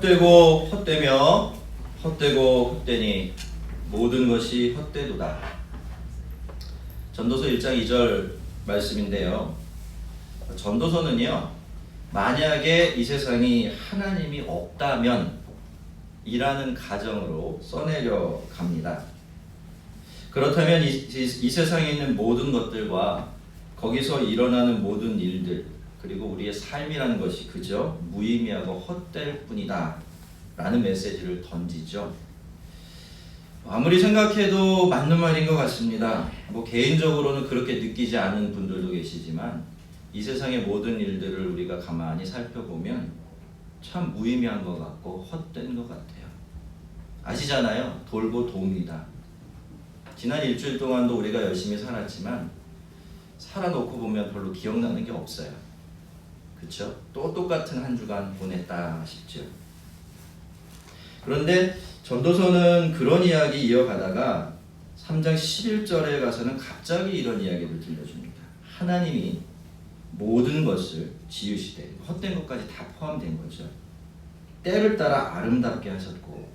헛되고 헛되며 헛되고 헛되니 모든 것이 헛되도다. 전도서 1장 2절 말씀인데요. 전도서는요, 만약에 이 세상이 하나님이 없다면 이라는 가정으로 써내려 갑니다. 그렇다면 이 세상에 있는 모든 것들과 거기서 일어나는 모든 일들, 그리고 우리의 삶이라는 것이 그저 무의미하고 헛될 뿐이다 라는 메시지를 던지죠. 아무리 생각해도 맞는 말인 것 같습니다. 개인적으로는 그렇게 느끼지 않는 분들도 계시지만 이 세상의 모든 일들을 우리가 가만히 살펴보면 참 무의미한 것 같고 헛된 것 같아요. 아시잖아요. 돌고 돕니다. 지난 일주일 동안도 우리가 열심히 살았지만 살아놓고 보면 별로 기억나는 게 없어요. 그렇죠? 또 똑같은 한 주간 보냈다 싶죠. 그런데 전도서는 그런 이야기 이어가다가 3장 11절에 가서는 갑자기 이런 이야기를 들려줍니다. 하나님이 모든 것을 지으시되, 헛된 것까지 다 포함된 거죠. 때를 따라 아름답게 하셨고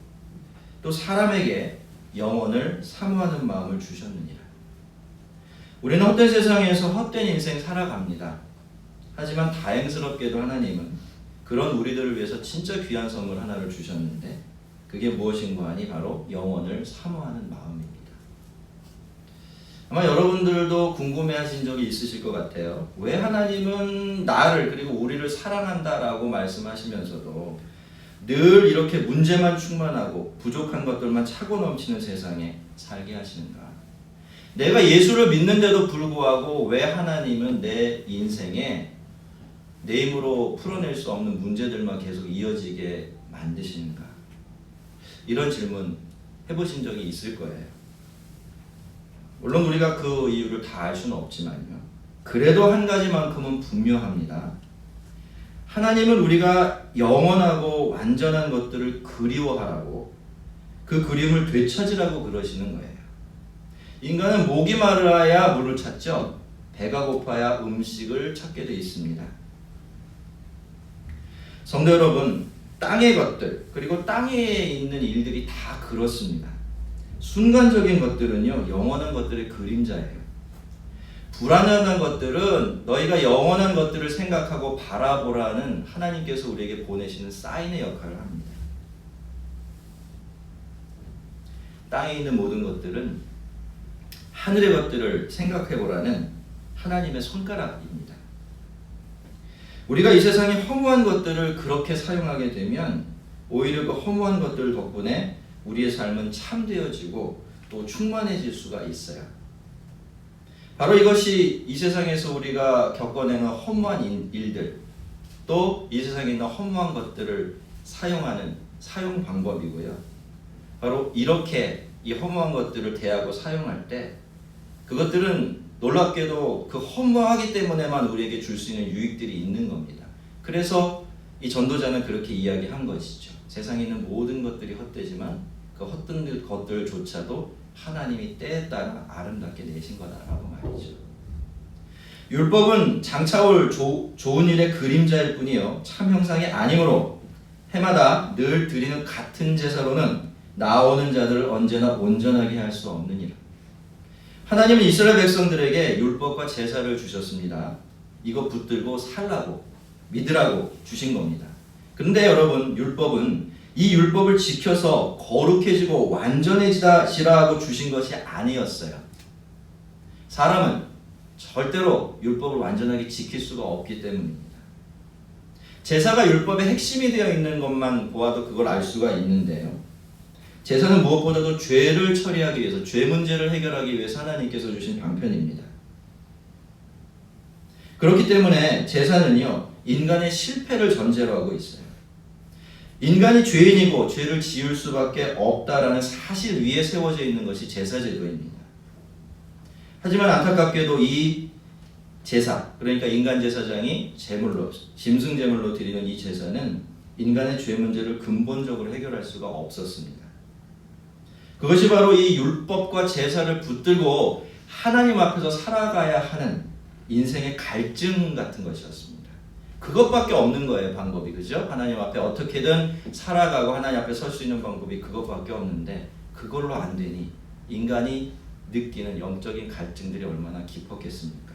또 사람에게 영혼을 사모하는 마음을 주셨느니라. 우리는 헛된 세상에서 헛된 인생 살아갑니다. 하지만 다행스럽게도 하나님은 그런 우리들을 위해서 진짜 귀한 선물 하나를 주셨는데 그게 무엇인가 하니 바로 영혼을 사모하는 마음입니다. 아마 여러분들도 궁금해하신 적이 있으실 것 같아요. 왜 하나님은 나를 그리고 우리를 사랑한다라고 말씀하시면서도 늘 이렇게 문제만 충만하고 부족한 것들만 차고 넘치는 세상에 살게 하시는가? 내가 예수를 믿는데도 불구하고 왜 하나님은 내 인생에 내 힘으로 풀어낼 수 없는 문제들만 계속 이어지게 만드시는가? 이런 질문 해보신 적이 있을 거예요. 물론 우리가 그 이유를 다 알 수는 없지만요. 그래도 한 가지만큼은 분명합니다. 하나님은 우리가 영원하고 완전한 것들을 그리워하라고, 그 그리움을 되찾으라고 그러시는 거예요. 인간은 목이 마르야 물을 찾죠. 배가 고파야 음식을 찾게 돼 있습니다. 성도 여러분, 땅의 것들 그리고 땅에 있는 일들이 다 그렇습니다. 순간적인 것들은요, 영원한 것들의 그림자예요. 불안한 것들은 너희가 영원한 것들을 생각하고 바라보라는 하나님께서 우리에게 보내시는 사인의 역할을 합니다. 땅에 있는 모든 것들은 하늘의 것들을 생각해보라는 하나님의 손가락입니다. 우리가 이 세상의 허무한 것들을 그렇게 사용하게 되면 오히려 그 허무한 것들 덕분에 우리의 삶은 참되어지고 또 충만해질 수가 있어요. 바로 이것이 이 세상에서 우리가 겪어내는 허무한 일들, 또 이 세상에 있는 허무한 것들을 사용하는 사용 방법이고요. 바로 이렇게 이 허무한 것들을 대하고 사용할 때 그것들은 놀랍게도 그 허무하기 때문에만 우리에게 줄 수 있는 유익들이 있는 겁니다. 그래서 이 전도자는 그렇게 이야기한 것이죠. 세상에 있는 모든 것들이 헛되지만 그 헛된 것들조차도 하나님이 때에 따라 아름답게 내신 거다라고 말이죠. 율법은 장차올 좋은 일의 그림자일 뿐이요 참 형상이 아니므로 해마다 늘 드리는 같은 제사로는 나오는 자들을 언제나 온전하게 할 수 없느니라. 하나님은 이스라엘 백성들에게 율법과 제사를 주셨습니다. 이거 붙들고 살라고 믿으라고 주신 겁니다. 그런데 여러분, 율법은 이 율법을 지켜서 거룩해지고 완전해지라 하고 주신 것이 아니었어요. 사람은 절대로 율법을 완전하게 지킬 수가 없기 때문입니다. 제사가 율법의 핵심이 되어 있는 것만 보아도 그걸 알 수가 있는데요. 제사는 무엇보다도 죄를 처리하기 위해서, 죄 문제를 해결하기 위해서 하나님께서 주신 방편입니다. 그렇기 때문에 제사는요, 인간의 실패를 전제로 하고 있어요. 인간이 죄인이고 죄를 지을 수밖에 없다라는 사실 위에 세워져 있는 것이 제사제도입니다. 하지만 안타깝게도 이 제사, 그러니까 인간 제사장이 제물로, 짐승제물로 드리는 이 제사는 인간의 죄 문제를 근본적으로 해결할 수가 없었습니다. 그것이 바로 이 율법과 제사를 붙들고 하나님 앞에서 살아가야 하는 인생의 갈증 같은 것이었습니다. 그것밖에 없는 거예요, 방법이. 그죠? 하나님 앞에 어떻게든 살아가고 하나님 앞에 설 수 있는 방법이 그것밖에 없는데 그걸로 안 되니 인간이 느끼는 영적인 갈증들이 얼마나 깊었겠습니까?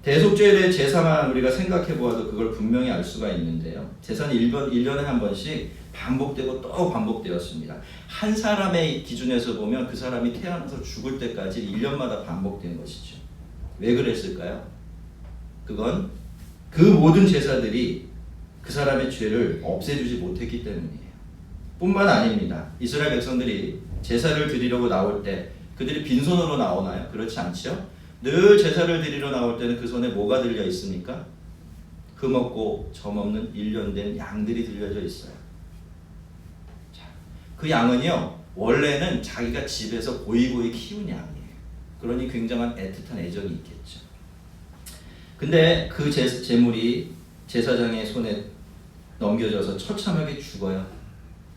대속죄의 제사만 우리가 생각해 보아도 그걸 분명히 알 수가 있는데요. 제사는 1년에 한 번씩 반복되고 또 반복되었습니다. 한 사람의 기준에서 보면 그 사람이 태어나서 죽을 때까지 1년마다 반복된 것이죠. 왜 그랬을까요? 그건 그 모든 제사들이 그 사람의 죄를 없애주지 못했기 때문이에요. 뿐만 아닙니다. 이스라엘 백성들이 제사를 드리려고 나올 때 그들이 빈손으로 나오나요? 그렇지 않죠? 늘 제사를 드리러 나올 때는 그 손에 뭐가 들려 있습니까? 흠없고 점없는 1년 된 양들이 들려져 있어요. 자, 그 양은요, 원래는 자기가 집에서 고이고이 키운 양이에요. 그러니 굉장한 애틋한 애정이 있겠죠. 근데 그 제물이 제사장의 손에 넘겨져서 처참하게 죽어요.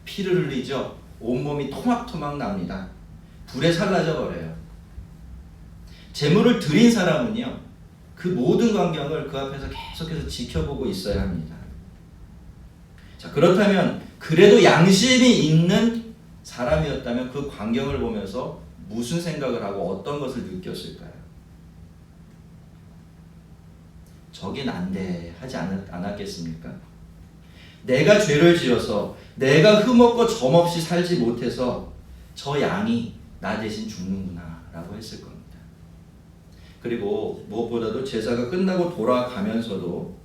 피를 흘리죠. 온몸이 토막토막 납니다. 불에 살라져 버려요. 제물을 드린 사람은요, 그 모든 광경을 그 앞에서 계속해서 지켜보고 있어야 합니다. 자, 그렇다면 그래도 양심이 있는 사람이었다면 그 광경을 보면서 무슨 생각을 하고 어떤 것을 느꼈을까요? 저긴 안 돼 하지 않았겠습니까? 내가 죄를 지어서 내가 흠없고 점없이 살지 못해서 저 양이 나 대신 죽는구나 라고 했을 겁니다. 그리고 무엇보다도 제사가 끝나고 돌아가면서도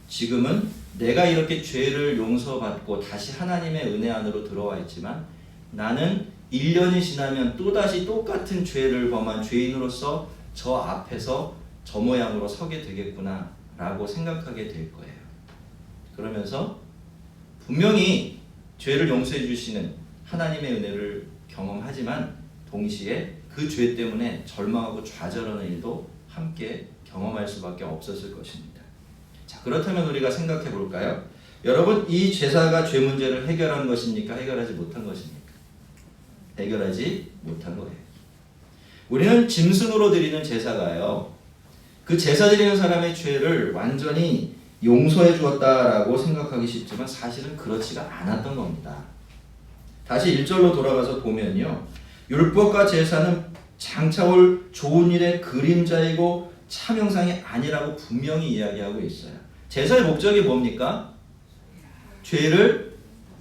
지금은 내가 이렇게 죄를 용서받고 다시 하나님의 은혜 안으로 들어와 있지만 나는 1년이 지나면 또다시 똑같은 죄를 범한 죄인으로서 저 앞에서 저 모양으로 서게 되겠구나 라고 생각하게 될 거예요. 그러면서 분명히 죄를 용서해 주시는 하나님의 은혜를 경험하지만 동시에 그 죄 때문에 절망하고 좌절하는 일도 함께 경험할 수밖에 없었을 것입니다. 자, 그렇다면 우리가 생각해 볼까요? 여러분, 이 제사가 죄 문제를 해결한 것입니까? 해결하지 못한 것입니까? 해결하지 못한 거예요. 우리는 짐승으로 드리는 제사가요, 그 제사 드리는 사람의 죄를 완전히 용서해 주었다라고 생각하기 쉽지만 사실은 그렇지가 않았던 겁니다. 다시 1절로 돌아가서 보면요, 율법과 제사는 장차올 좋은 일의 그림자이고 참 형상이 아니라고 분명히 이야기하고 있어요. 제사의 목적이 뭡니까? 죄를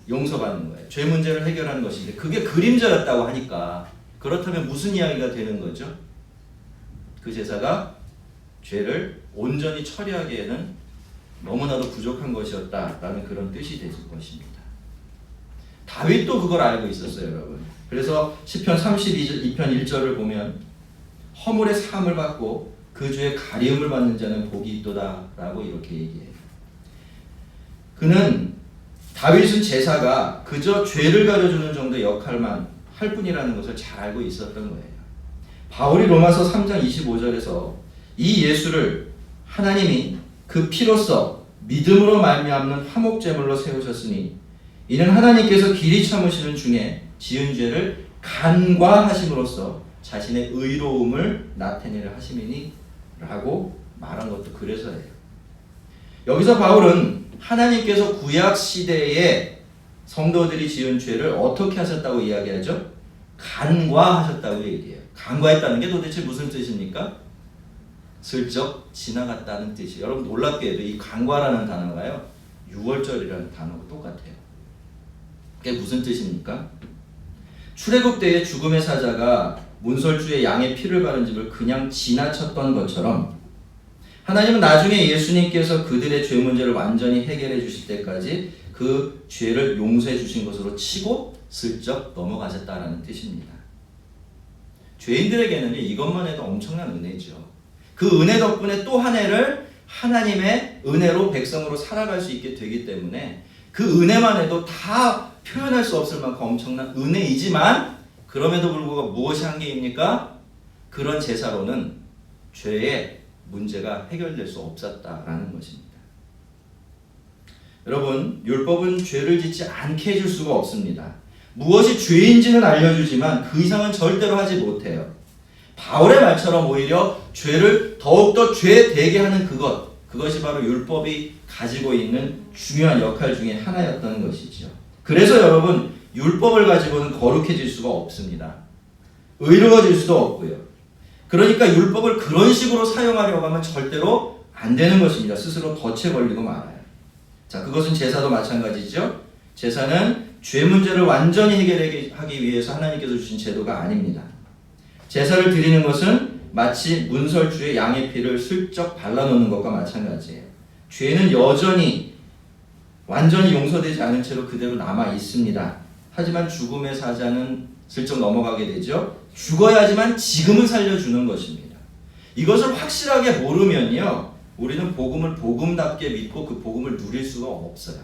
용서받는 거예요. 죄 문제를 해결하는 것인데 그게 그림자였다고 하니까 그렇다면 무슨 이야기가 되는 거죠? 그 제사가 죄를 온전히 처리하기에는 너무나도 부족한 것이었다라는 그런 뜻이 될 것입니다. 다윗도 그걸 알고 있었어요, 여러분. 그래서 시편 32편 1절을 보면 허물의 사함을 받고 그 죄의 가리움을 받는 자는 복이 있도다 라고 이렇게 얘기해요. 그는 다윗은 제사가 그저 죄를 가려주는 정도의 역할만 할 뿐이라는 것을 잘 알고 있었던 거예요. 바울이 로마서 3장 25절에서 이 예수를 하나님이 그 피로써 믿음으로 말미암는 화목제물로 세우셨으니 이는 하나님께서 길이 참으시는 중에 지은 죄를 간과하심으로써 자신의 의로움을 나타내려 하심이니 라고 말한 것도 그래서예요. 여기서 바울은 하나님께서 구약 시대에 성도들이 지은 죄를 어떻게 하셨다고 이야기하죠? 간과하셨다고 얘기해요. 간과했다는 게 도대체 무슨 뜻입니까? 슬쩍 지나갔다는 뜻이에요. 여러분 놀랍게 해도 이 간과라는 단어가요, 6월절이라는 단어가 똑같아요. 그게 무슨 뜻입니까? 출애굽 때의 죽음의 사자가 문설주에 양의 피를 바른 집을 그냥 지나쳤던 것처럼 하나님은 나중에 예수님께서 그들의 죄 문제를 완전히 해결해 주실 때까지 그 죄를 용서해 주신 것으로 치고 슬쩍 넘어가셨다라는 뜻입니다. 죄인들에게는 이것만 해도 엄청난 은혜죠. 그 은혜 덕분에 또 한 해를 하나님의 은혜로 백성으로 살아갈 수 있게 되기 때문에 그 은혜만 해도 다 표현할 수 없을 만큼 엄청난 은혜이지만 그럼에도 불구하고 무엇이 한계입니까? 그런 제사로는 죄의 문제가 해결될 수 없었다라는 것입니다. 여러분, 율법은 죄를 짓지 않게 해줄 수가 없습니다. 무엇이 죄인지는 알려주지만 그 이상은 절대로 하지 못해요. 바울의 말처럼 오히려 죄를 더욱더 죄되게 하는 그것이 바로 율법이 가지고 있는 중요한 역할 중에 하나였던 것이죠. 그래서 여러분, 율법을 가지고는 거룩해질 수가 없습니다. 의로워질 수도 없고요. 그러니까 율법을 그런 식으로 사용하려고 하면 절대로 안 되는 것입니다. 스스로 덫에 걸리고 말아요. 자, 그것은 제사도 마찬가지죠. 제사는 죄 문제를 완전히 해결하기 위해서 하나님께서 주신 제도가 아닙니다. 제사를 드리는 것은 마치 문설주에 양의 피를 슬쩍 발라놓는 것과 마찬가지예요. 죄는 여전히 완전히 용서되지 않은 채로 그대로 남아 있습니다. 하지만 죽음의 사자는 슬쩍 넘어가게 되죠. 죽어야지만 지금은 살려주는 것입니다. 이것을 확실하게 모르면요, 우리는 복음을 복음답게 믿고 그 복음을 누릴 수가 없어요.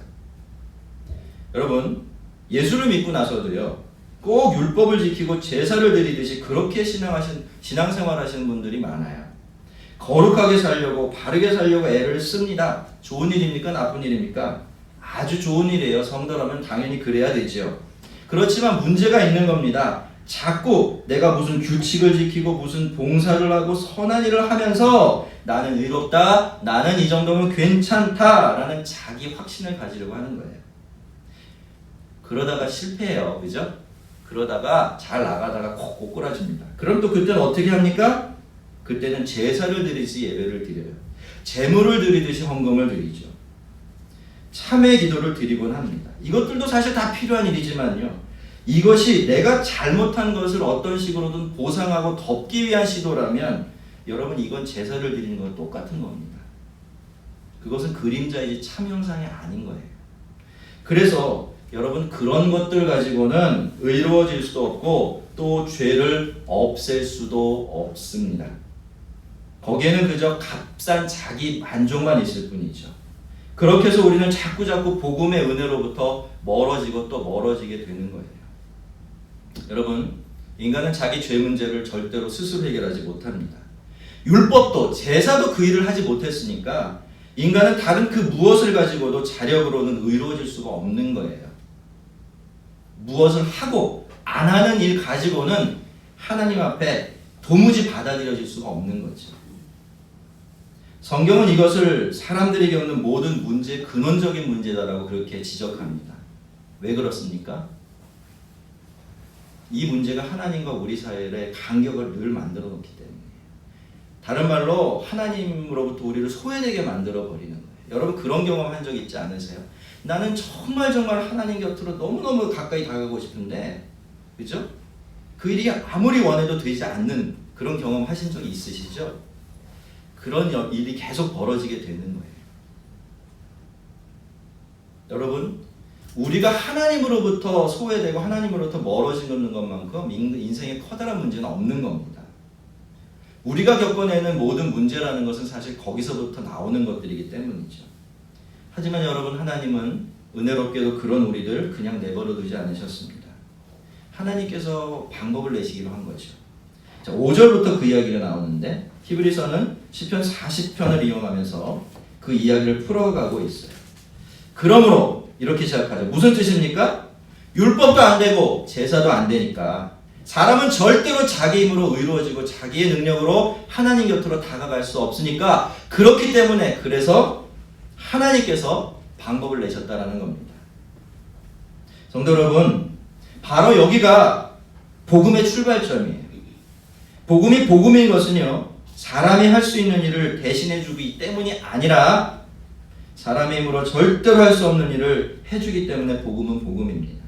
여러분, 예수를 믿고 나서도요, 꼭 율법을 지키고 제사를 드리듯이 그렇게 신앙생활 하시는 분들이 많아요. 거룩하게 살려고, 바르게 살려고 애를 씁니다. 좋은 일입니까? 나쁜 일입니까? 아주 좋은 일이에요. 성도라면 당연히 그래야 되죠. 그렇지만 문제가 있는 겁니다. 자꾸 내가 무슨 규칙을 지키고 무슨 봉사를 하고 선한 일을 하면서 나는 의롭다, 나는 이 정도면 괜찮다 라는 자기 확신을 가지려고 하는 거예요. 그러다가 실패해요. 그죠? 그러다가 잘 나가다가 콕 꼬꾸라집니다. 그럼 또 그때는 어떻게 합니까? 그때는 제사를 드리듯이 예배를 드려요. 제물을 드리듯이 헌금을 드리죠. 참회 기도를 드리곤 합니다. 이것들도 사실 다 필요한 일이지만요, 이것이 내가 잘못한 것을 어떤 식으로든 보상하고 덮기 위한 시도라면 여러분, 이건 제사를 드리는 건 똑같은 겁니다. 그것은 그림자이지 참 형상이 아닌 거예요. 그래서 여러분, 그런 것들 가지고는 의로워질 수도 없고 또 죄를 없앨 수도 없습니다. 거기에는 그저 값싼 자기 만족만 있을 뿐이죠. 그렇게 해서 우리는 자꾸 복음의 은혜로부터 멀어지고 또 멀어지게 되는 거예요. 여러분, 인간은 자기 죄 문제를 절대로 스스로 해결하지 못합니다. 율법도 제사도 그 일을 하지 못했으니까 인간은 다른 그 무엇을 가지고도 자력으로는 의로워질 수가 없는 거예요. 무엇을 하고 안 하는 일 가지고는 하나님 앞에 도무지 받아들여질 수가 없는 거죠. 성경은 이것을 사람들에게 오는 모든 문제의 근원적인 문제다라고 그렇게 지적합니다. 왜 그렇습니까? 이 문제가 하나님과 우리 사이의 간격을 늘 만들어 놓기 때문이에요. 다른 말로 하나님으로부터 우리를 소외되게 만들어 버리는 거예요. 여러분, 그런 경험 한 적 있지 않으세요? 나는 정말 하나님 곁으로 너무너무 가까이 다가가고 싶은데, 그죠? 그 일이 아무리 원해도 되지 않는 그런 경험 하신 적이 있으시죠? 그런 일이 계속 벌어지게 되는 거예요. 여러분, 우리가 하나님으로부터 소외되고 하나님으로부터 멀어지는 것만큼 인생에 커다란 문제는 없는 겁니다. 우리가 겪어내는 모든 문제라는 것은 사실 거기서부터 나오는 것들이기 때문이죠. 하지만 여러분, 하나님은 은혜롭게도 그런 우리들 그냥 내버려 두지 않으셨습니다. 하나님께서 방법을 내시기로 한 거죠. 자, 5절부터 그 이야기가 나오는데, 히브리서는 시편 40편을 이용하면서 그 이야기를 풀어가고 있어요. 그러므로 이렇게 시작하죠. 무슨 뜻입니까? 율법도 안 되고 제사도 안 되니까 사람은 절대로 자기 힘으로 의로워지고 자기의 능력으로 하나님 곁으로 다가갈 수 없으니까, 그렇기 때문에 그래서 하나님께서 방법을 내셨다라는 겁니다. 성도 여러분, 바로 여기가 복음의 출발점이에요. 복음이 복음인 것은요, 사람이 할 수 있는 일을 대신해 주기 때문이 아니라 사람의 힘으로 절대로 할 수 없는 일을 해주기 때문에 복음은 복음입니다.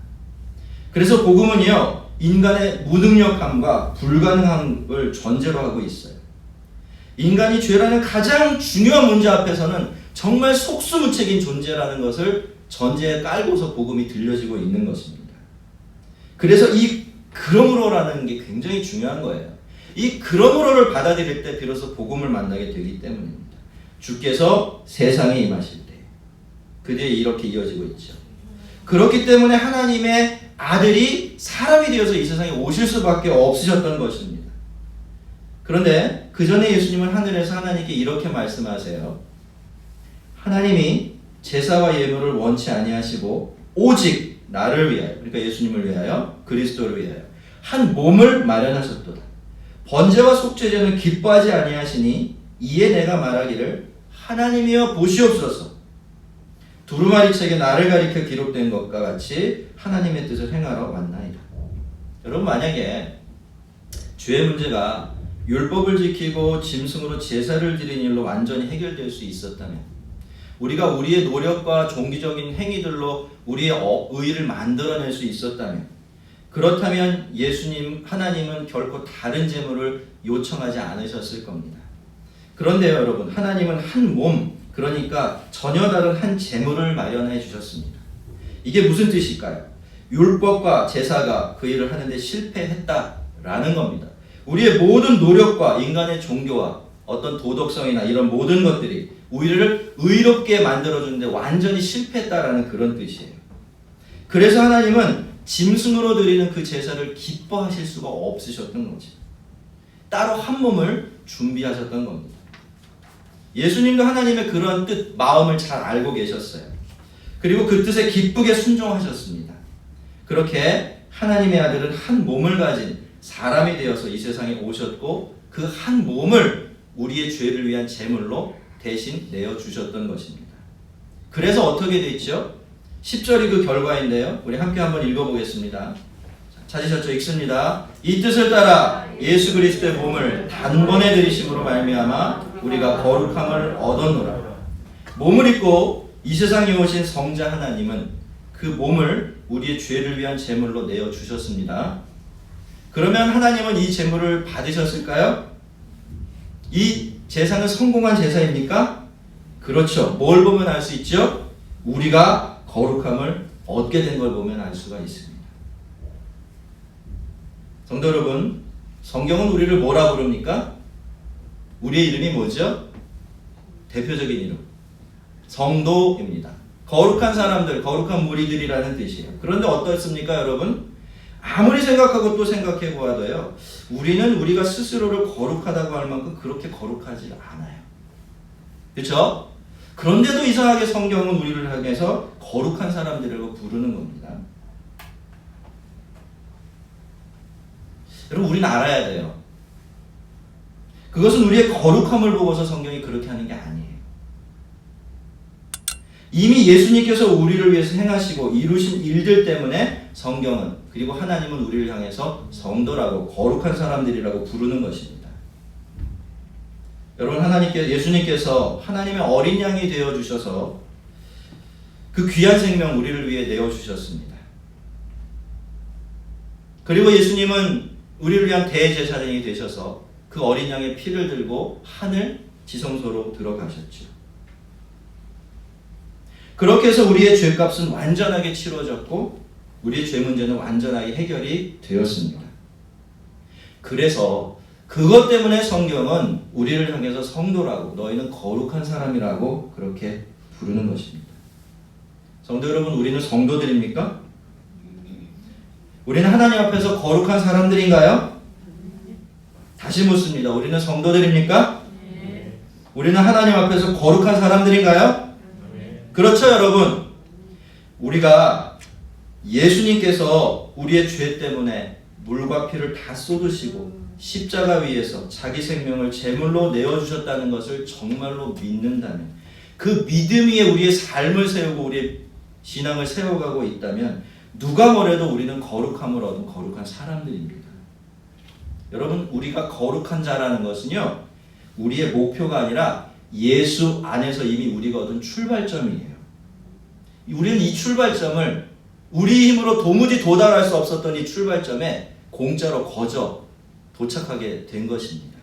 그래서 복음은요, 인간의 무능력함과 불가능함을 전제로 하고 있어요. 인간이 죄라는 가장 중요한 문제 앞에서는 정말 속수무책인 존재라는 것을 전제에 깔고서 복음이 들려지고 있는 것입니다. 그래서 이 그러므로라는 게 굉장히 중요한 거예요. 이 그러므로를 받아들일 때 비로소 복음을 만나게 되기 때문입니다. 주께서 세상에 임하실 때 그 뒤에 이렇게 이어지고 있죠. 그렇기 때문에 하나님의 아들이 사람이 되어서 이 세상에 오실 수밖에 없으셨던 것입니다. 그런데 그 전에 예수님은 하늘에서 하나님께 이렇게 말씀하세요. 하나님이 제사와 예물을 원치 아니하시고 오직 나를 위하여, 그러니까 예수님을 위하여, 그리스도를 위하여 한 몸을 마련하셨도다. 번제와 속죄제는 기뻐하지 아니하시니 이에 내가 말하기를 하나님이여 보시옵소서. 두루마리 책에 나를 가리켜 기록된 것과 같이 하나님의 뜻을 행하러 왔나이다. 여러분, 만약에 죄의 문제가 율법을 지키고 짐승으로 제사를 드리는 일로 완전히 해결될 수 있었다면, 우리가 우리의 노력과 종기적인 행위들로 우리의 의를 만들어낼 수 있었다면, 그렇다면 예수님, 하나님은 결코 다른 제물을 요청하지 않으셨을 겁니다. 그런데요, 여러분, 하나님은 한 몸, 그러니까 전혀 다른 한 제물을 마련해 주셨습니다. 이게 무슨 뜻일까요? 율법과 제사가 그 일을 하는데 실패했다라는 겁니다. 우리의 모든 노력과 인간의 종교와 어떤 도덕성이나 이런 모든 것들이 우리를 의롭게 만들어주는데 완전히 실패했다라는 그런 뜻이에요. 그래서 하나님은 짐승으로 드리는 그 제사를 기뻐하실 수가 없으셨던 거죠. 따로 한 몸을 준비하셨던 겁니다. 예수님도 하나님의 그런 뜻, 마음을 잘 알고 계셨어요. 그리고 그 뜻에 기쁘게 순종하셨습니다. 그렇게 하나님의 아들은 한 몸을 가진 사람이 되어서 이 세상에 오셨고, 그 한 몸을 우리의 죄를 위한 제물로 대신 내어주셨던 것입니다. 그래서 어떻게 됐죠? 10절이 그 결과인데요. 우리 함께 한번 읽어보겠습니다. 찾으셨죠? 읽습니다. 이 뜻을 따라 예수 그리스도의 몸을 단번에 들이심으로 말미암아 우리가 거룩함을 얻었노라. 몸을 입고 이 세상에 오신 성자 하나님은 그 몸을 우리의 죄를 위한 제물로 내어주셨습니다. 그러면 하나님은 이 제물을 받으셨을까요? 이 제사는 성공한 제사입니까? 그렇죠. 뭘 보면 알 수 있죠? 우리가 거룩함을 얻게 된 걸 보면 알 수가 있습니다. 성도 여러분, 성경은 우리를 뭐라 부릅니까? 우리의 이름이 뭐죠? 대표적인 이름, 성도입니다. 거룩한 사람들, 거룩한 무리들이라는 뜻이에요. 그런데 어떻습니까, 여러분? 아무리 생각하고 또 생각해 보아도요, 우리는 우리가 스스로를 거룩하다고 할 만큼 그렇게 거룩하지 않아요. 그렇죠? 그런데도 이상하게 성경은 우리를 향해서 거룩한 사람들이라고 부르는 겁니다. 여러분, 우리는 알아야 돼요. 그것은 우리의 거룩함을 보고서 성경이 그렇게 하는 게 아니에요. 이미 예수님께서 우리를 위해서 행하시고 이루신 일들 때문에 성경은, 그리고 하나님은 우리를 향해서 성도라고, 거룩한 사람들이라고 부르는 것입니다. 여러분, 예수님께서 하나님의 어린 양이 되어주셔서 그 귀한 생명 우리를 위해 내어주셨습니다. 그리고 예수님은 우리를 위한 대제사장이 되셔서 그 어린 양의 피를 들고 하늘 지성소로 들어가셨죠. 그렇게 해서 우리의 죄값은 완전하게 치러졌고 우리의 죄 문제는 완전하게 해결이 되었습니다. 그래서 그것 때문에 성경은 우리를 향해서 성도라고, 너희는 거룩한 사람이라고 그렇게 부르는 것입니다. 성도 여러분, 우리는 성도들입니까? 우리는 하나님 앞에서 거룩한 사람들인가요? 다시 묻습니다. 우리는 성도들입니까? 우리는 하나님 앞에서 거룩한 사람들인가요? 그렇죠, 여러분. 우리가 예수님께서 우리의 죄 때문에 물과 피를 다 쏟으시고 십자가 위에서 자기 생명을 제물로 내어주셨다는 것을 정말로 믿는다면, 그 믿음 위에 우리의 삶을 세우고 우리의 신앙을 세워가고 있다면 누가 뭐래도 우리는 거룩함을 얻은 거룩한 사람들입니다. 여러분, 우리가 거룩한 자라는 것은요, 우리의 목표가 아니라 예수 안에서 이미 우리가 얻은 출발점이에요. 우리는 이 출발점을 우리 힘으로 도무지 도달할 수 없었던 이 출발점에 공짜로 거저 도착하게 된 것입니다.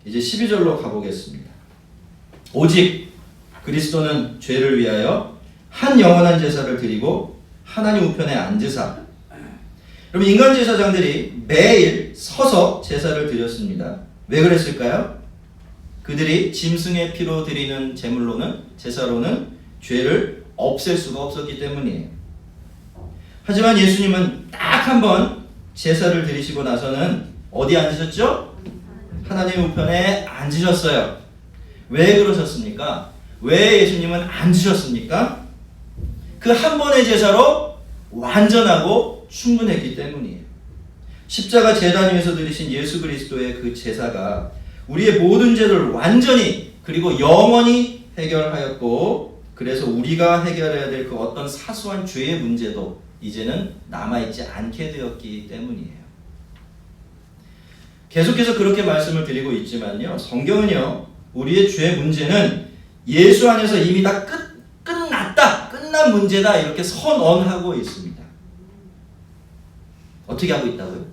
이제 12절로 가보겠습니다. 오직 그리스도는 죄를 위하여 한 영원한 제사를 드리고 하나님 우편에 앉으사. 여러분, 인간 제사장들이 매일 서서 제사를 드렸습니다. 왜 그랬을까요? 그들이 짐승의 피로 드리는 제사로는 죄를 없앨 수가 없었기 때문이에요. 하지만 예수님은 딱 한 번 제사를 드리시고 나서는 어디 앉으셨죠? 하나님 우편에 앉으셨어요. 왜 그러셨습니까? 왜 예수님은 앉으셨습니까? 그 한 번의 제사로 완전하고 충분했기 때문이에요. 십자가 제단 위에서 드리신 예수 그리스도의 그 제사가 우리의 모든 죄를 완전히 그리고 영원히 해결하였고, 그래서 우리가 해결해야 될 그 어떤 사소한 죄의 문제도 이제는 남아있지 않게 되었기 때문이에요. 계속해서 그렇게 말씀을 드리고 있지만요, 성경은요, 우리의 죄 문제는 예수 안에서 이미 다 끝났다, 끝난 문제다, 이렇게 선언하고 있습니다. 어떻게 하고 있다고요?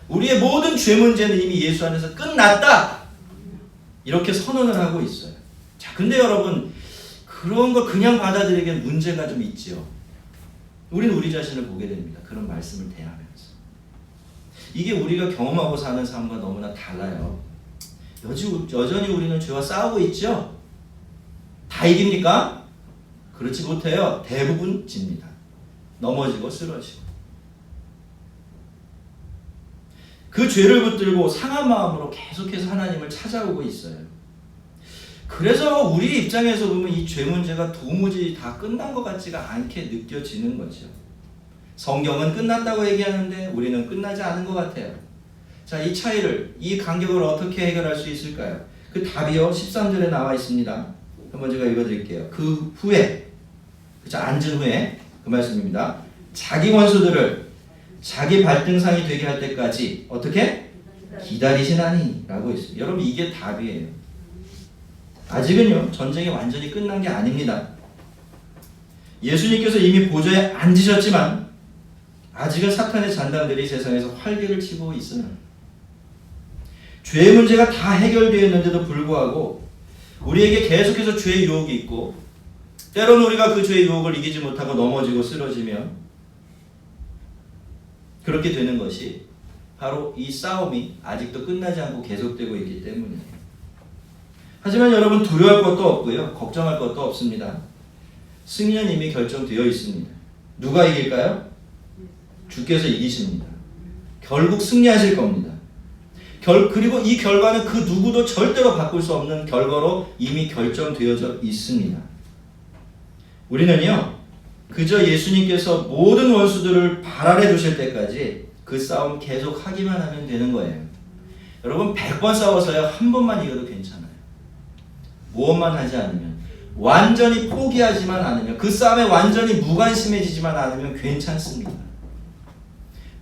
우리의 모든 죄 문제는 이미 예수 안에서 끝났다, 이렇게 선언을 하고 있어요. 자, 근데 여러분, 그런 걸 그냥 받아들이기엔 문제가 좀 있지요. 우리는 우리 자신을 보게 됩니다. 그런 말씀을 대하면서. 이게 우리가 경험하고 사는 삶과 너무나 달라요. 여전히 우리는 죄와 싸우고 있죠? 다 이깁니까? 그렇지 못해요. 대부분 집니다. 넘어지고 쓰러지고. 그 죄를 붙들고 상한 마음으로 계속해서 하나님을 찾아오고 있어요. 그래서 우리 입장에서 보면 이 죄 문제가 도무지 다 끝난 것 같지가 않게 느껴지는 거죠. 성경은 끝났다고 얘기하는데 우리는 끝나지 않은 것 같아요. 자, 이 차이를, 이 간격을 어떻게 해결할 수 있을까요? 그 답이요, 13절에 나와 있습니다. 한번 제가 읽어드릴게요. 그 후에, 그쵸, 앉은 후에 그 말씀입니다. 자기 원수들을 자기 발등상이 되게 할 때까지 어떻게? 기다리시나니 라고 있습니다. 여러분, 이게 답이에요. 아직은요, 전쟁이 완전히 끝난 게 아닙니다. 예수님께서 이미 보좌에 앉으셨지만 아직은 사탄의 잔당들이 세상에서 활개를 치고 있어요. 죄의 문제가 다 해결되었는데도 불구하고 우리에게 계속해서 죄의 유혹이 있고, 때로는 우리가 그 죄의 유혹을 이기지 못하고 넘어지고 쓰러지며 그렇게 되는 것이 바로 이 싸움이 아직도 끝나지 않고 계속되고 있기 때문이에요. 하지만 여러분, 두려워할 것도 없고요, 걱정할 것도 없습니다. 승리는 이미 결정되어 있습니다. 누가 이길까요? 주께서 이기십니다. 결국 승리하실 겁니다. 그리고 이 결과는 그 누구도 절대로 바꿀 수 없는 결과로 이미 결정되어져 있습니다. 우리는요, 그저 예수님께서 모든 원수들을 발 아래 두실 때까지 그 싸움 계속 하기만 하면 되는 거예요. 여러분, 100번 싸워서요, 한 번만 이겨도 괜찮아요. 무엇만 하지 않으면, 완전히 포기하지만 않으면, 그 싸움에 완전히 무관심해지지만 않으면 괜찮습니다.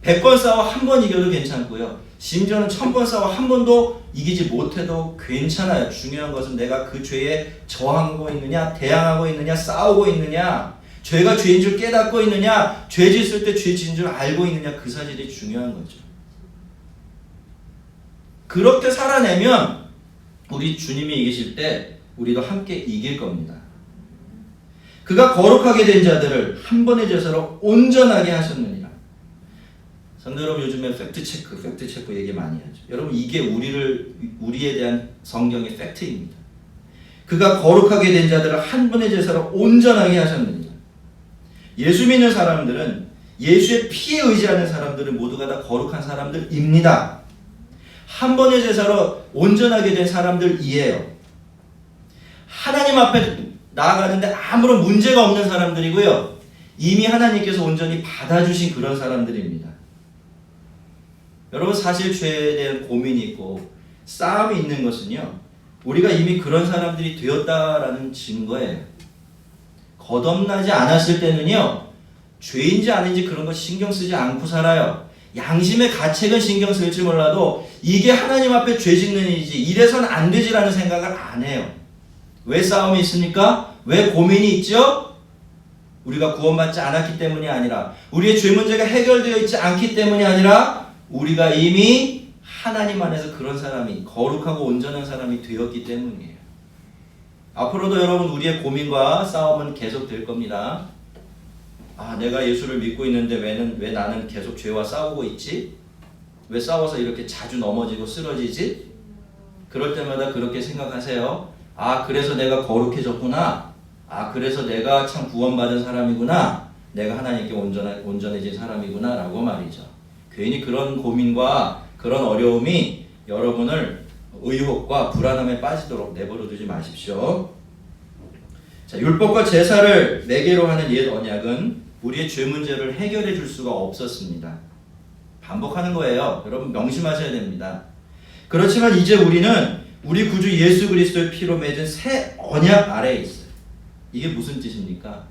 100번 싸워 한 번 이겨도 괜찮고요, 심지어는 1000번 싸워 한 번도 이기지 못해도 괜찮아요. 중요한 것은 내가 그 죄에 저항하고 있느냐, 대항하고 있느냐, 싸우고 있느냐, 죄가 죄인 줄 깨닫고 있느냐, 죄 짓을 때 죄 지은 줄 알고 있느냐, 그 사실이 중요한 거죠. 그렇게 살아내면 우리 주님이 이기실 때 우리도 함께 이길 겁니다. 그가 거룩하게 된 자들을 한 번의 제사로 온전하게 하셨느니라. 성도 여러분, 요즘에 팩트체크 얘기 많이 하죠. 여러분, 이게 우리에 대한 성경의 팩트입니다. 그가 거룩하게 된 자들을 한 번의 제사로 온전하게 하셨느니라. 예수 믿는 사람들은, 예수의 피에 의지하는 사람들은 모두가 다 거룩한 사람들입니다. 한 번의 제사로 온전하게 된 사람들이에요. 하나님 앞에 나아가는데 아무런 문제가 없는 사람들이고요, 이미 하나님께서 온전히 받아주신 그런 사람들입니다. 여러분, 사실 죄에 대한 고민이 있고 싸움이 있는 것은요, 우리가 이미 그런 사람들이 되었다라는 증거예요. 거듭나지 않았을 때는요, 죄인지 아닌지 그런 거 신경 쓰지 않고 살아요. 양심의 가책은 신경 쓸지 몰라도 이게 하나님 앞에 죄 짓는 일이지, 이래서는 안 되지라는 생각을 안 해요. 왜 싸움이 있습니까? 왜 고민이 있죠? 우리가 구원받지 않았기 때문이 아니라, 우리의 죄 문제가 해결되어 있지 않기 때문이 아니라, 우리가 이미 하나님 안에서 그런 사람이, 거룩하고 온전한 사람이 되었기 때문이에요. 앞으로도 여러분, 우리의 고민과 싸움은 계속될 겁니다. 아, 내가 예수를 믿고 있는데 왜 나는 계속 죄와 싸우고 있지? 왜 싸워서 이렇게 자주 넘어지고 쓰러지지? 그럴 때마다 그렇게 생각하세요. 아, 그래서 내가 거룩해졌구나. 아, 그래서 내가 참 구원받은 사람이구나. 내가 하나님께 온전해진 사람이구나 라고 말이죠. 괜히 그런 고민과 그런 어려움이 여러분을 의혹과 불안함에 빠지도록 내버려 두지 마십시오. 자, 율법과 제사를 매개로 하는 옛 언약은 우리의 죄 문제를 해결해 줄 수가 없었습니다. 반복하는 거예요. 여러분, 명심하셔야 됩니다. 그렇지만 이제 우리는 우리 구주 예수 그리스도의 피로 맺은 새 언약 아래에 있어요. 이게 무슨 뜻입니까?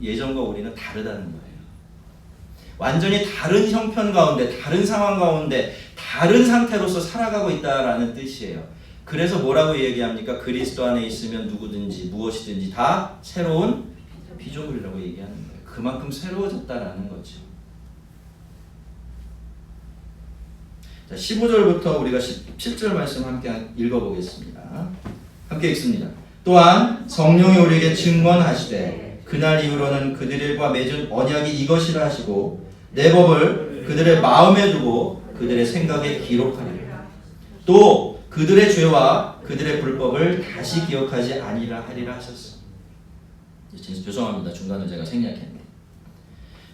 예전과 우리는 다르다는 거예요. 완전히 다른 형편 가운데, 다른 상황 가운데, 다른 상태로서 살아가고 있다라는 뜻이에요. 그래서 뭐라고 얘기합니까? 그리스도 안에 있으면 누구든지 무엇이든지 다 새로운 피조물이라고 얘기하는 거예요. 그만큼 새로워졌다라는 거죠. 자, 15절부터 우리가 17절 말씀 함께 읽어보겠습니다. 함께 읽습니다. 또한 성령이 우리에게 증언하시되 그날 이후로는 그들과 맺은 언약이 이것이라 하시고 내 법을 그들의 마음에 두고 그들의 생각에 기록하리라. 또 그들의 죄와 그들의 불법을 다시 기억하지 아니라 하리라 하셨어. 죄송합니다. 중간에 제가 생략했네.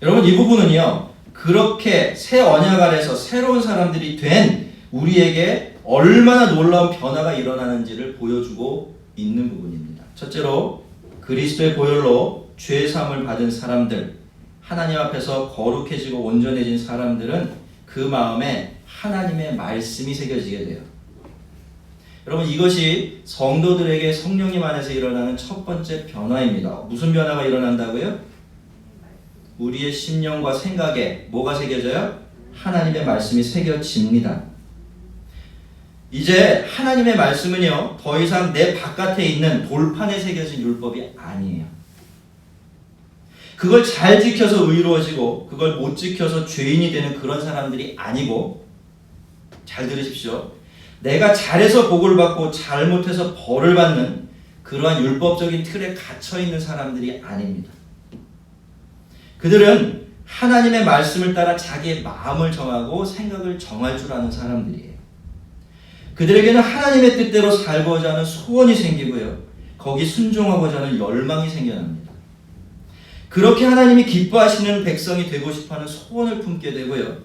여러분 이 부분은요. 그렇게 새 언약 아래서 새로운 사람들이 된 우리에게 얼마나 놀라운 변화가 일어나는지를 보여주고 있는 부분입니다. 첫째로 그리스도의 보혈로 죄 사함을 받은 사람들, 하나님 앞에서 거룩해지고 온전해진 사람들은 그 마음에 하나님의 말씀이 새겨지게 돼요. 여러분 이것이 성도들에게 성령님 안에서 일어나는 첫 번째 변화입니다. 무슨 변화가 일어난다고요? 우리의 심령과 생각에 뭐가 새겨져요? 하나님의 말씀이 새겨집니다. 이제 하나님의 말씀은요 더 이상 내 바깥에 있는 돌판에 새겨진 율법이 아니에요. 그걸 잘 지켜서 의로워지고 그걸 못 지켜서 죄인이 되는 그런 사람들이 아니고, 잘 들으십시오. 내가 잘해서 복을 받고 잘못해서 벌을 받는 그러한 율법적인 틀에 갇혀있는 사람들이 아닙니다. 그들은 하나님의 말씀을 따라 자기의 마음을 정하고 생각을 정할 줄 아는 사람들이에요. 그들에게는 하나님의 뜻대로 살고자 하는 소원이 생기고요. 거기 순종하고자 하는 열망이 생겨납니다. 그렇게 하나님이 기뻐하시는 백성이 되고 싶어하는 소원을 품게 되고요.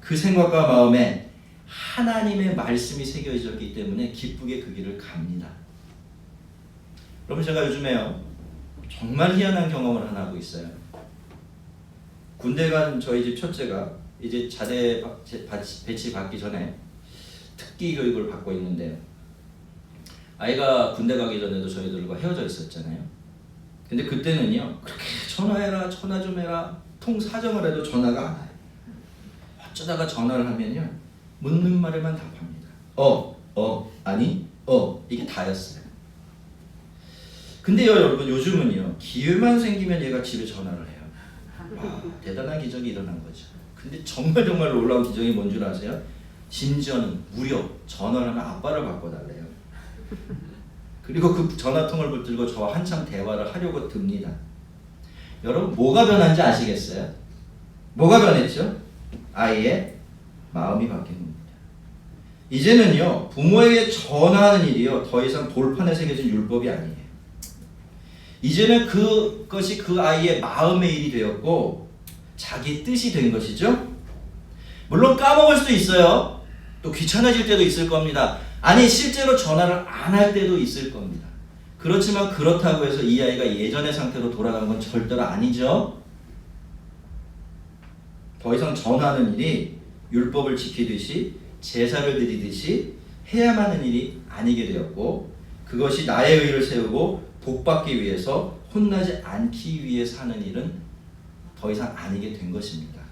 그 생각과 마음에 하나님의 말씀이 새겨졌기 때문에 기쁘게 그 길을 갑니다. 여러분 제가 요즘에요 정말 희한한 경험을 하나 하고 있어요. 군대 간 저희 집 첫째가 이제 자대 배치 받기 전에 특기 교육을 받고 있는데요. 아이가 군대 가기 전에도 저희들과 헤어져 있었잖아요. 근데 그때는요 그렇게 전화해라 전화 좀 해라 통 사정을 해도 전화가 안 와요. 어쩌다가 전화를 하면요 묻는 말에만 답합니다. 아니 이게 다였어요. 근데요 여러분 요즘은요 기회만 생기면 얘가 집에 전화를 해요. 와, 대단한 기적이 일어난 거죠. 근데 정말 놀라운 기적이 뭔 줄 아세요? 심지어는 무려 전화를 하면 아빠를 바꿔달래요. 그리고 그 전화통을 붙들고 저와 한참 대화를 하려고 듭니다. 여러분 뭐가 변한지 아시겠어요? 뭐가 변했죠? 아이의 마음이 바뀐 겁니다. 이제는요 부모에게 전화하는 일이요 더 이상 돌판에 새겨진 율법이 아니에요. 이제는 그것이 그 아이의 마음의 일이 되었고 자기 뜻이 된 것이죠. 물론 까먹을 수도 있어요. 또 귀찮아질 때도 있을 겁니다. 아니 실제로 전화를 안 할 때도 있을 겁니다. 그렇지만 그렇다고 해서 이 아이가 예전의 상태로 돌아간 건 절대로 아니죠. 더 이상 전하는 일이 율법을 지키듯이 제사를 드리듯이 해야만 하는 일이 아니게 되었고, 그것이 나의 의를 세우고 복받기 위해서 혼나지 않기 위해 사는 일은 더 이상 아니게 된 것입니다.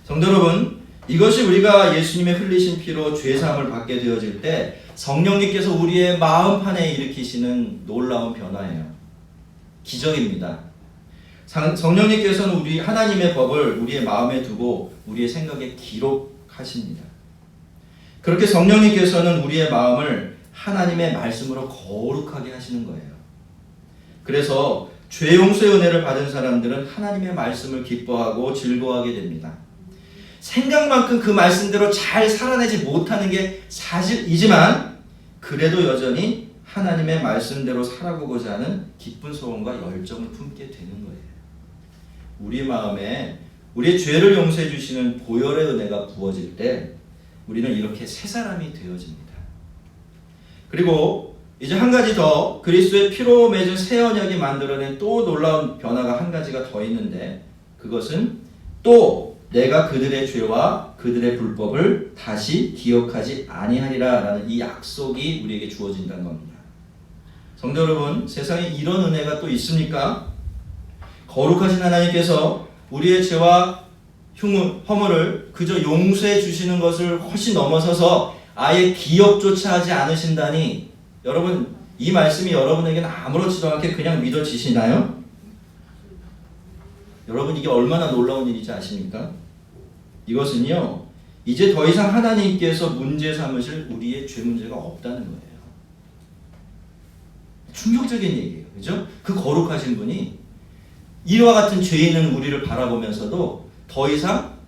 성도 여러분, 이것이 우리가 예수님의 흘리신 피로 죄사함을 받게 되어질 때 성령님께서 우리의 마음판에 일으키시는 놀라운 변화예요. 기적입니다. 성령님께서는 우리 하나님의 법을 우리의 마음에 두고 우리의 생각에 기록하십니다. 그렇게 성령님께서는 우리의 마음을 하나님의 말씀으로 거룩하게 하시는 거예요. 그래서 죄 용서의 은혜를 받은 사람들은 하나님의 말씀을 기뻐하고 즐거워하게 됩니다. 생각만큼 그 말씀대로 잘 살아내지 못하는 게 사실이지만 그래도 여전히 하나님의 말씀대로 살아보고자 하는 기쁜 소원과 열정을 품게 되는 거예요. 우리 마음에 우리의 죄를 용서해 주시는 보혈의 은혜가 부어질 때 우리는 이렇게 새 사람이 되어집니다. 그리고 이제 한 가지 더, 그리스도의 피로 맺은 새 언약이 만들어낸 또 놀라운 변화가 한 가지가 더 있는데, 그것은 또 내가 그들의 죄와 그들의 불법을 다시 기억하지 아니하리라 라는 이 약속이 우리에게 주어진다는 겁니다. 성도 여러분, 세상에 이런 은혜가 또 있습니까? 거룩하신 하나님께서 우리의 죄와 허물을 그저 용서해 주시는 것을 훨씬 넘어서서 아예 기억조차 하지 않으신다니, 여러분 이 말씀이 여러분에게는 아무렇지도 않게 그냥 믿어지시나요? 여러분 이게 얼마나 놀라운 일인지 아십니까? 이것은요, 이제 더 이상 하나님께서 문제 삼으실 우리의 죄 문제가 없다는 거예요. 충격적인 얘기예요. 그죠? 그 거룩하신 분이 이와 같은 죄 있는 우리를 바라보면서도 더 이상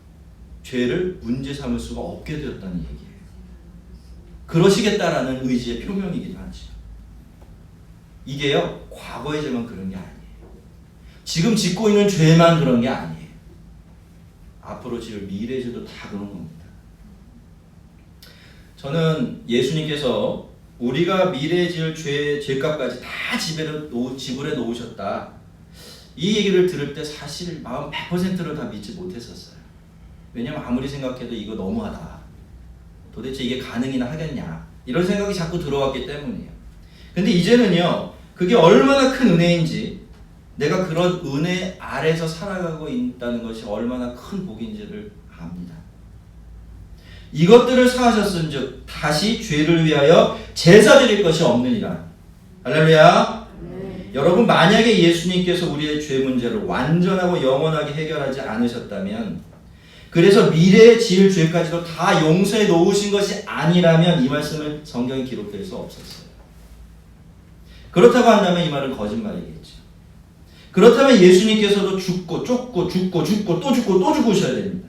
죄를 문제 삼을 수가 없게 되었다는 얘기예요. 그러시겠다라는 의지의 표명이기도 하죠. 이게요, 과거의 죄만 그런 게 아니에요. 지금 짓고 있는 죄만 그런 게 아니에요. 앞으로 지을 미래의 죄도 다 그런 겁니다. 저는 예수님께서 우리가 미래에 지을 죄값까지 다 지불해 놓으셨다, 이 얘기를 들을 때 사실 마음 100%를 다 믿지 못했었어요. 왜냐면 아무리 생각해도 이거 너무하다, 도대체 이게 가능이나 하겠냐, 이런 생각이 자꾸 들어왔기 때문이에요. 근데 이제는요, 그게 얼마나 큰 은혜인지, 내가 그런 은혜 아래서 살아가고 있다는 것이 얼마나 큰 복인지를 압니다. 이것들을 사하셨은즉 다시 죄를 위하여 제사 드릴 것이 없느니라. 할렐루야. 여러분, 만약에 예수님께서 우리의 죄 문제를 완전하고 영원하게 해결하지 않으셨다면, 그래서 미래에 지을 죄까지도 다 용서해 놓으신 것이 아니라면 이 말씀을 성경에 기록될 수 없었어요. 그렇다고 한다면 이 말은 거짓말이겠죠. 그렇다면 예수님께서도 죽고 쫓고 죽고 죽고 또 죽고 또 죽으셔야 됩니다.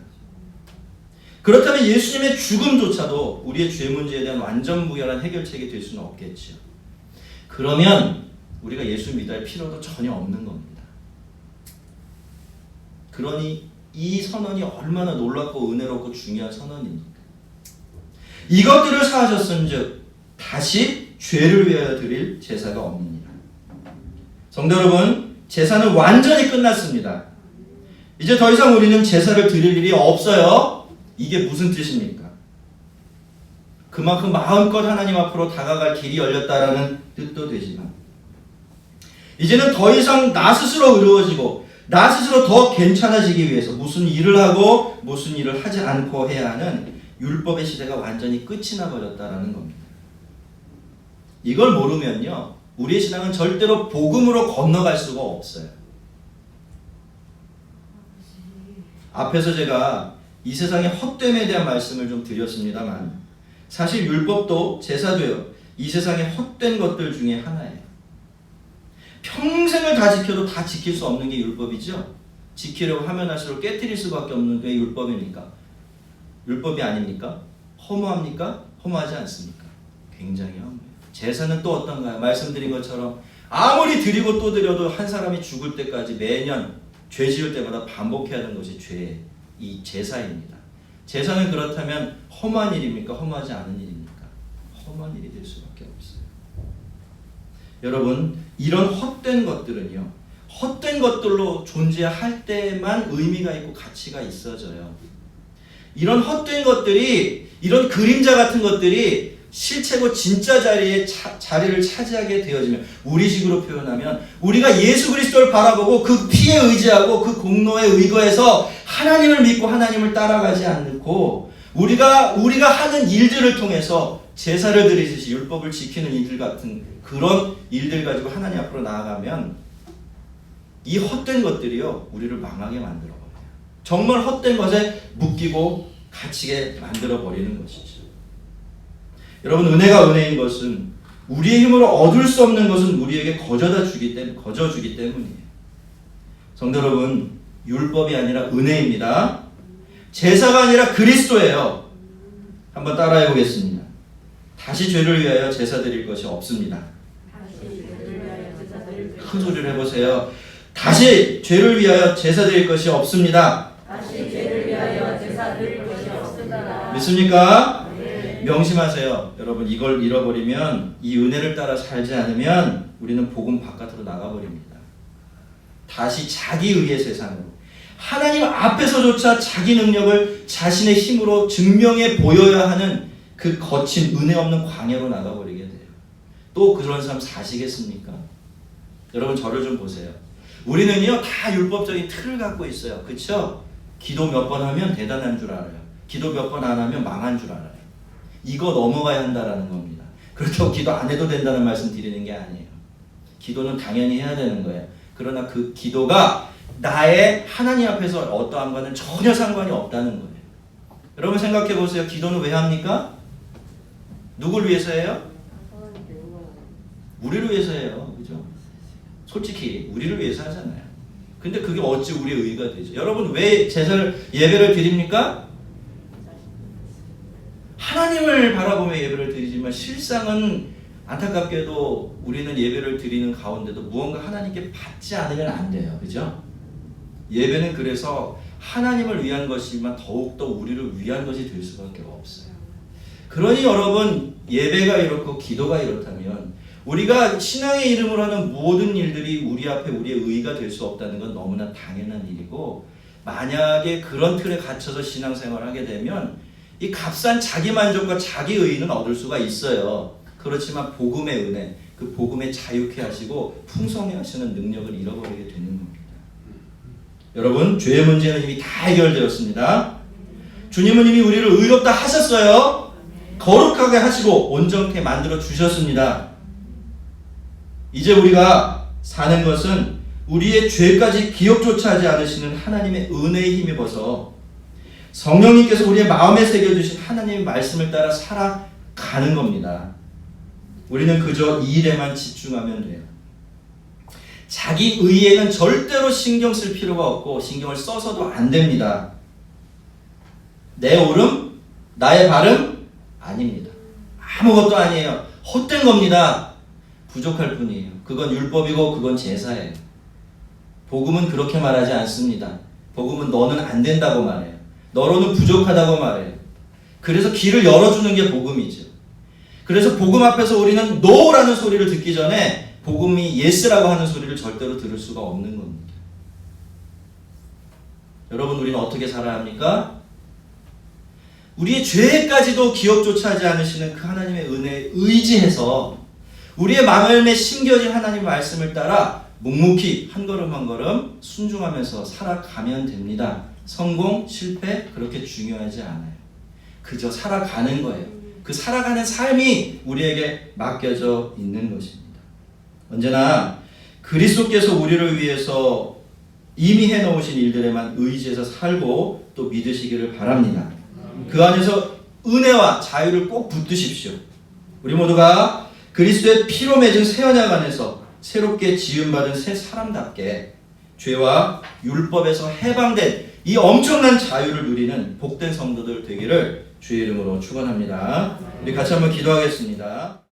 그렇다면 예수님의 죽음조차도 우리의 죄 문제에 대한 완전 무결한 해결책이 될 수는 없겠죠. 그러면 우리가 예수 믿을 필요도 전혀 없는 겁니다. 그러니 이 선언이 얼마나 놀랍고 은혜롭고 중요한 선언입니까? 이것들을 사하셨은즉 다시 죄를 위하여 드릴 제사가 없느니라. 성도 여러분, 제사는 완전히 끝났습니다. 이제 더 이상 우리는 제사를 드릴 일이 없어요. 이게 무슨 뜻입니까? 그만큼 마음껏 하나님 앞으로 다가갈 길이 열렸다라는 뜻도 되지만, 이제는 더 이상 나 스스로 의로워지고 나 스스로 더 괜찮아지기 위해서 무슨 일을 하고 무슨 일을 하지 않고 해야 하는 율법의 시대가 완전히 끝이 나버렸다라는 겁니다. 이걸 모르면요, 우리의 신앙은 절대로 복음으로 건너갈 수가 없어요. 앞에서 제가 이 세상의 헛됨에 대한 말씀을 좀 드렸습니다만, 사실 율법도 제사도요, 이 세상의 헛된 것들 중에 하나예요. 평생을 다 지켜도 다 지킬 수 없는 게 율법이죠. 지키려고 하면 할수록 깨트릴 수밖에 없는 게 율법이니까. 율법이 아닙니까? 허무합니까? 허무하지 않습니까? 굉장히 허무해요. 제사는 또 어떤가요? 말씀드린 것처럼 아무리 드리고 또 드려도 한 사람이 죽을 때까지 매년 죄 지을 때마다 반복해야 하는 것이 이 제사입니다. 제사는 그렇다면 험한 일입니까? 험하지 않은 일입니까? 험한 일이 될 수밖에 없어요. 여러분, 이런 헛된 것들은요, 헛된 것들로 존재할 때만 의미가 있고 가치가 있어져요. 이런 헛된 것들이, 이런 그림자 같은 것들이 실체고 진짜 자리를 차지하게 되어지면, 우리식으로 표현하면 우리가 예수 그리스도를 바라보고 그 피에 의지하고 그 공로에 의거해서 하나님을 믿고 하나님을 따라가지 않고, 우리가 하는 일들을 통해서 제사를 드리듯이 율법을 지키는 일들 같은 그런 일들 가지고 하나님 앞으로 나아가면, 이 헛된 것들이요, 우리를 망하게 만들어버려요. 정말 헛된 것에 묶이고 갇히게 만들어버리는 것이죠. 여러분, 은혜가 은혜인 것은, 우리의 힘으로 얻을 수 없는 것은 우리에게 거저주기 때문이에요. 성도 여러분, 율법이 아니라 은혜입니다. 제사가 아니라 그리스도예요. 한번 따라해 보겠습니다. 다시 죄를 위하여 제사 드릴 것이 없습니다. 큰 소리를 해보세요. 다시 죄를 위하여 제사 드릴 것이 없습니다. 다시 죄를 위하여 제사 드릴 것이 없습니다. 믿습니까? 네. 명심하세요. 여러분, 이걸 잃어버리면, 이 은혜를 따라 살지 않으면 우리는 복음 바깥으로 나가버립니다. 다시 자기 의의 세상으로, 하나님 앞에서조차 자기 능력을 자신의 힘으로 증명해 보여야 하는 그 거친 은혜 없는 광야로 나가버리게 돼요. 또 그런 삶 사시겠습니까? 여러분 저를 좀 보세요. 우리는요 다 율법적인 틀을 갖고 있어요. 그렇죠? 기도 몇 번 하면 대단한 줄 알아요. 기도 몇 번 안 하면 망한 줄 알아요. 이거 넘어가야 한다라는 겁니다. 그렇다고 기도 안 해도 된다는 말씀 드리는 게 아니에요. 기도는 당연히 해야 되는 거예요. 그러나 그 기도가 나의 하나님 앞에서 어떠한가는 전혀 상관이 없다는 거예요. 여러분 생각해 보세요. 기도는 왜 합니까? 누굴 위해서 해요? 우리를 위해서 해요. 그죠? 솔직히 우리를 위해서 하잖아요. 근데 그게 어찌 우리의 의가 되죠? 여러분 왜 제사를 예배를 드립니까? 하나님을 바라보며 예배를 드리지만 실상은 안타깝게도 우리는 예배를 드리는 가운데도 무언가 하나님께 받지 않으면 안 돼요. 그죠? 예배는 그래서 하나님을 위한 것이지만 더욱더 우리를 위한 것이 될 수밖에 없어요. 그러니 여러분 예배가 이렇고 기도가 이렇다면 우리가 신앙의 이름으로 하는 모든 일들이 우리 앞에 우리의 의가 될 수 없다는 건 너무나 당연한 일이고, 만약에 그런 틀에 갇혀서 신앙생활을 하게 되면 이 값싼 자기 만족과 자기 의는 얻을 수가 있어요. 그렇지만 복음의 은혜, 그 복음에 자유케 하시고 풍성해 하시는 능력을 잃어버리게 되는 겁니다. 여러분 죄의 문제는 이미 다 해결되었습니다. 주님은 이미 우리를 의롭다 하셨어요. 거룩하게 하시고 온전케 만들어 주셨습니다. 이제 우리가 사는 것은 우리의 죄까지 기억조차 하지 않으시는 하나님의 은혜에 힘입어서 성령님께서 우리의 마음에 새겨주신 하나님의 말씀을 따라 살아가는 겁니다. 우리는 그저 이 일에만 집중하면 돼요. 자기 의에는 절대로 신경 쓸 필요가 없고 신경을 써서도 안 됩니다. 내 옳음, 나의 바름 아닙니다. 아무것도 아니에요. 헛된 겁니다. 부족할 뿐이에요. 그건 율법이고 그건 제사예요. 복음은 그렇게 말하지 않습니다. 복음은 너는 안 된다고 말해요. 너로는 부족하다고 말해요. 그래서 길을 열어주는 게 복음이죠. 그래서 복음 앞에서 우리는 노라는 소리를 듣기 전에 복음이 예스라고 하는 소리를 절대로 들을 수가 없는 겁니다. 여러분 우리는 어떻게 살아야 합니까? 우리의 죄까지도 기억조차 하지 않으시는 그 하나님의 은혜에 의지해서 우리의 마음에 심겨진 하나님의 말씀을 따라 묵묵히 한 걸음 한 걸음 순종하면서 살아가면 됩니다. 성공, 실패 그렇게 중요하지 않아요. 그저 살아가는 거예요. 그 살아가는 삶이 우리에게 맡겨져 있는 것입니다. 언제나 그리스도께서 우리를 위해서 이미 해놓으신 일들에만 의지해서 살고 또 믿으시기를 바랍니다. 그 안에서 은혜와 자유를 꼭 붙드십시오. 우리 모두가 그리스도의 피로 맺은 새 언약 안에서 새롭게 지음받은 새 사람답게 죄와 율법에서 해방된 이 엄청난 자유를 누리는 복된 성도들 되기를 주의 이름으로 축원합니다. 우리 같이 한번 기도하겠습니다.